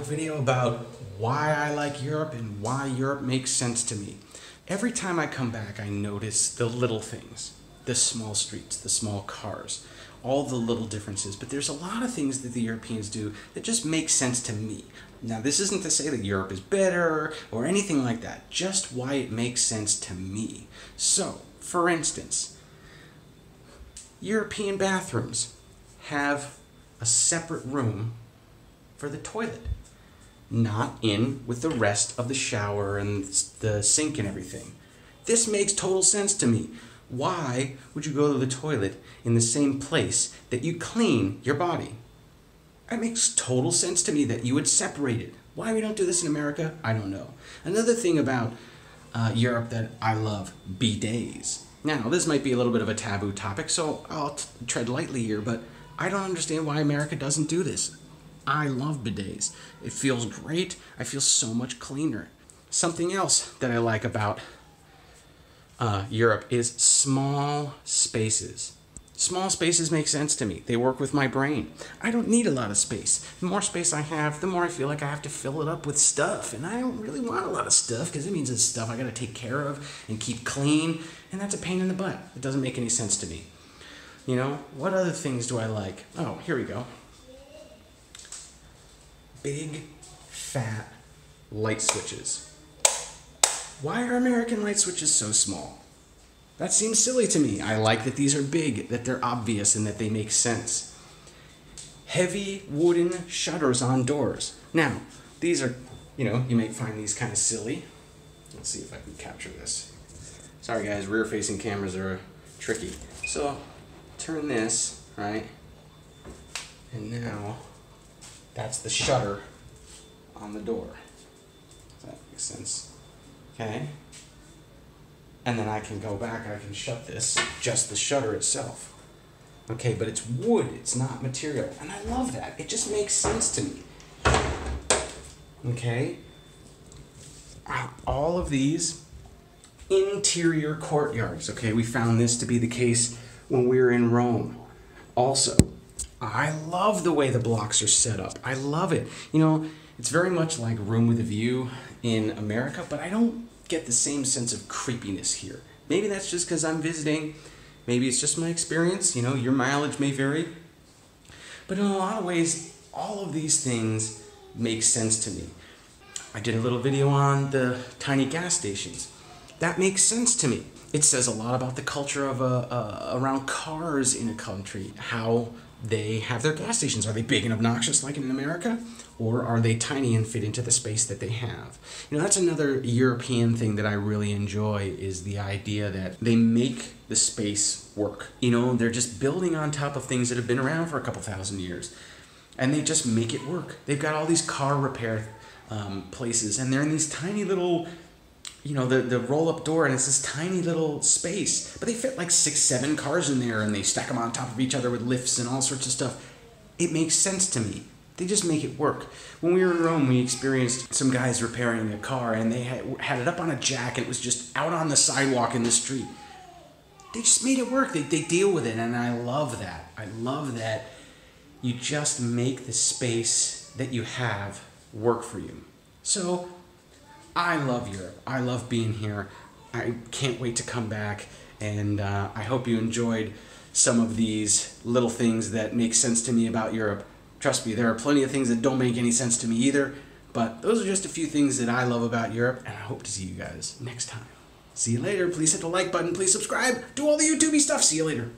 quick video about why I like Europe and why Europe makes sense to me. Every time I come back, I notice the little things, the small streets, the small cars, all the little differences. But there's a lot of things that the Europeans do that just make sense to me. Now, this isn't to say that Europe is better or anything like that, just why it makes sense to me. So, for instance, European bathrooms have a separate room for the toilet, not in with the rest of the shower and the sink and everything. This makes total sense to me. Why would you go to the toilet in the same place that you clean your body? It makes total sense to me that you would separate it. Why we don't do this in America, I don't know. Another thing about Europe that I love, bidets. Now, this might be a little bit of a taboo topic, so I'll tread lightly here, but I don't understand why America doesn't do this. I love bidets. It feels great. I feel so much cleaner. Something else that I like about Europe is small spaces. Small spaces make sense to me. They work with my brain. I don't need a lot of space. The more space I have, the more I feel like I have to fill it up with stuff. And I don't really want a lot of stuff because it means it's stuff I got to take care of and keep clean. And that's a pain in the butt. It doesn't make any sense to me. You know, what other things do I like? Oh, here we go. Big, fat light switches. Why are American light switches so small? That seems silly to me. I like that these are big, that they're obvious, and that they make sense. Heavy wooden shutters on doors. Now, these are, you may find these kind of silly. Let's see if I can capture this. Sorry guys, rear-facing cameras are tricky. So, turn this, right? And now, that's the shutter on the door. Does that make sense? Okay. And then I can go back, I can shut this, just the shutter itself. Okay, but it's wood, it's not material. And I love that. It just makes sense to me. Okay? All of these interior courtyards. Okay, we found this to be the case when we were in Rome. Also, I love the way the blocks are set up. I love it. It's very much like Room with a View in America, but I don't get the same sense of creepiness here. Maybe that's just because I'm visiting. Maybe it's just my experience. Your mileage may vary. But in a lot of ways, all of these things make sense to me. I did a little video on the tiny gas stations. That makes sense to me. It says a lot about the culture of around cars in a country, how they have their gas stations. Are they big and obnoxious like in America? Or are they tiny and fit into the space that they have? That's another European thing that I really enjoy, is the idea that they make the space work. They're just building on top of things that have been around for a couple thousand years. And they just make it work. They've got all these car repair places, and they're in these tiny little, the roll-up door, and it's this tiny little space. But they fit like 6, 7 cars in there, and they stack them on top of each other with lifts and all sorts of stuff. It makes sense to me. They just make it work. When we were in Rome, we experienced some guys repairing a car, and they had it up on a jack, and it was just out on the sidewalk in the street. They just made it work. They deal with it, and I love that. I love that you just make the space that you have work for you. So, I love Europe. I love being here. I can't wait to come back, and I hope you enjoyed some of these little things that make sense to me about Europe. Trust me, there are plenty of things that don't make any sense to me either, but those are just a few things that I love about Europe, and I hope to see you guys next time. See you later. Please hit the like button. Please subscribe. Do all the YouTubey stuff. See you later.